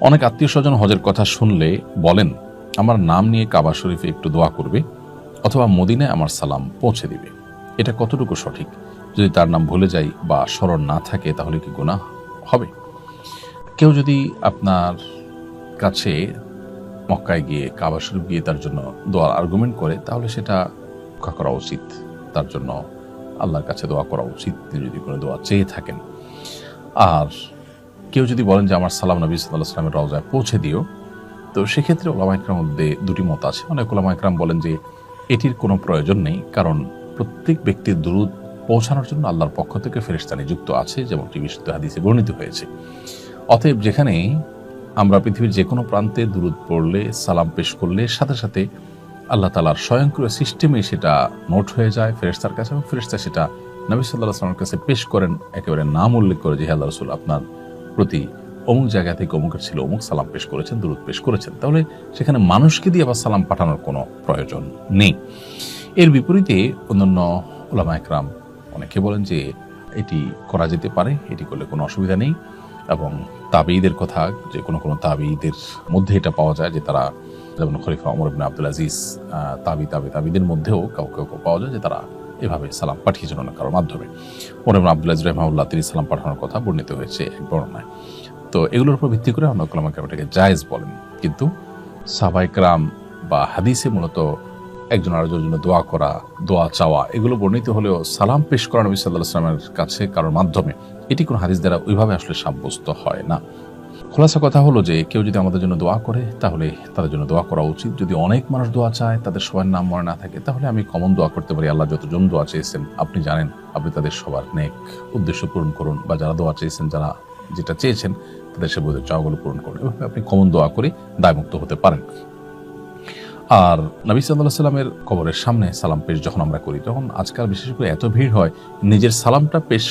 অনেক আত্মীয় স্বজন হজের কথা শুনলে বলেন, আমার নাম নিয়ে কাবা শরীফে একটু দোয়া করবে অথবা মদিনায় আমার সালাম পৌঁছে দিবে। এটা কতটুকু সঠিক? যদি তার নাম ভুলে যাই বা স্মরণ না থাকে তাহলে কি গুনাহ হবে? কেউ যদি আপনার কাছে মক্কায় গিয়ে কাবা শরীফ গিয়ে তার জন্য দোয়ার আর্গুমেন্ট করে, তাহলে সেটা রক্ষা করা উচিত। তার জন্য আল্লাহর কাছে দোয়া করা উচিত তিনি যদি কোনো দোয়া চেয়ে থাকেন। আর কেউ যদি বলেন যে আমার সালাম নবী সাল্লাল্লাহু আলাইহি ওয়াসাল্লামের রওজায় পৌঁছে দিও, তো সেক্ষেত্রে উলামা ইকরামের মধ্যে দুটি মত আছে। অনেক উলামা ইকরাম বলেন যে এটির কোনো প্রয়োজন নেই, কারণ প্রত্যেক ব্যক্তির দুরূদ পৌঁছানোর জন্য আল্লাহর পক্ষ থেকে ফেরেশতা নিযুক্ত আছে, যেমনটি বিশুদ্ধ হাদিসে বর্ণিত হয়েছে। অতএব যেখানে আমরা পৃথিবীর যে কোনো প্রান্তে দুরূদ পড়লে, সালাম পেশ করলে সাথে সাথে আল্লাহ তাআলার স্বয়ংক্রিয় সিস্টেমে সেটা নোট হয়ে যায় ফেরেশতার কাছে, এবং ফেরেশতা সেটা নবী সাল্লাল্লাহু আলাইহি ওয়াসাল্লামের কাছে পেশ করেন, একেবারে নাম উল্লেখ করে যে হে আল্লাহর রাসূল, আপনার প্রতি অমুক জায়গা থেকে অমুকের ছিল অমুক সালাম পেশ করেছেন, দুরূদ পেশ করেছেন। তাহলে সেখানে মানুষকে দিয়ে আবার সালাম পাঠানোর কোনো প্রয়োজন নেই। এর বিপরীতে অন্যান্য উলামা ইকরাম অনেকে বলেন যে এটি করা যেতে পারে, এটি করলে কোনো অসুবিধা নেই। এবং তাবেঈদের কথা, যে কোনো তাবেঈদের মধ্যে এটা পাওয়া যায় যে তারা, যেমন খলিফা ওমর ইবনে আব্দুল আজিজ, তাবেঈদের মধ্যেও কাউকে পাওয়া যায় যে তারা এভাবে সালাম পাঠিয়েছেন অন্য কারোর মাধ্যমে। ওমর ইবনে আব্দুল আজিজ রাহিমাহুল্লাহ তিনি সালাম পাঠানোর কথা বর্ণিত হয়েছে এক বর্ণনায়। তো এগুলোর উপর ভিত্তি করে অনেক উলামা ইকরাম এটাকে জায়েজ বলেন। কিন্তু সাহাবায়ে কেরাম বা হাদিসে মূলত একজন আরেকজনের জন্য দোয়া করা, দোয়া চাওয়া, এগুলো বর্ণিত হলেও সালাম পেশ করা নবী সাল্লাল্লাহু আলাইহি ওয়াসাল্লামের কাছে কারোর মাধ্যমে, এটি কোনো হাদিস দ্বারা ওইভাবে আসলে সাব্যস্ত হয় না। খোলাসা কথা হলো যে কেউ যদি আমাদের জন্য দোয়া করে তাহলে তাদের জন্য দোয়া করা উচিত। যদি অনেক মানুষ দোয়া চায়, তাদের সবার নাম মনে না থাকে, তাহলে আমি কমন দোয়া করতে পারি, আল্লাহ যতজন দোয়া চেয়েছেন আপনি জানেন, আপনি তাদের সবার নেক উদ্দেশ্য পূরণ করুন, বা যারা দোয়া চেয়েছেন, যারা যেটা চেয়েছেন তাদের সে বোধের চাওয়াগুলো পূরণ করুন। এভাবে আপনি কমন দোয়া করে দায়মুক্ত হতে পারেন। আর নবী সাল্লাল্লাহু আলাইহি ওয়াসাল্লামের কবরের সামনে সালাম পেশ যখন আমরা করি, তখন আজকাল বিশেষ করে এত ভিড় হয়, নিজের সালামটা পেশ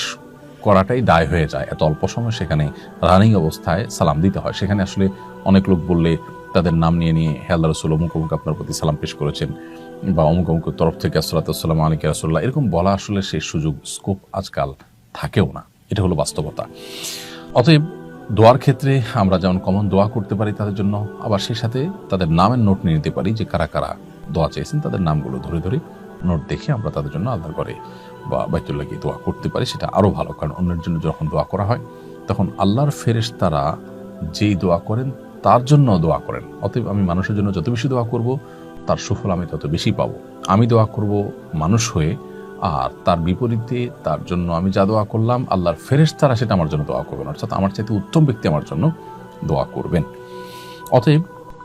করাটাই দায় হয়ে যায়। এত অল্প সময় সেখানে রানিং অবস্থায় সালাম দিতে হয়। সেখানে আসলে অনেক লোক বললে তাদের নাম নিয়ে হে আল্লাহর রাসূল অমুক অমুক আপনার প্রতি সালাম পেশ করেছেন, বা অমুক অমুকের তরফ থেকে আসসালাতু ওয়াসসালামু আলাইকা ইয়া রাসূলুল্লাহ, এরকম বলা আসলে সেই সুযোগ স্কোপ আজকাল থাকেও না। এটা হলো বাস্তবতা। অতএব দোয়ার ক্ষেত্রে আমরা যেমন কমন দোয়া করতে পারি তাদের জন্য, আবার সেই সাথে তাদের নামের নোট নিয়ে নিতে পারি, যে কারা কারা দোয়া চেয়েছেন তাদের নামগুলো ধরে ধরে নোট দেখে আমরা তাদের জন্য আল্লাহর ঘরে বা বাইতুল্লাহ গিয়ে দোয়া করতে পারি। সেটা আরও ভালো, কারণ অন্যের জন্য যখন দোয়া করা হয় তখন আল্লাহর ফেরেশতারা যেই দোয়া করেন তার জন্য দোয়া করেন। অতএব আমি মানুষের জন্য যত বেশি দোয়া করব তার সুফল আমি তত বেশি পাবো। আমি দোয়া করব মানুষ হয়ে, আর তার বিপরীতে তার জন্য আমি যা দোয়া করলাম আল্লাহর ফেরেশতারা সেটা আমার জন্য দোয়া করবেন, অর্থাৎ আমার চাইতে উত্তম ব্যক্তি আমার জন্য দোয়া করবেন। অতএব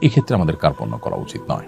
এক্ষেত্রে আমাদের কার্পণ্য করা উচিত নয়।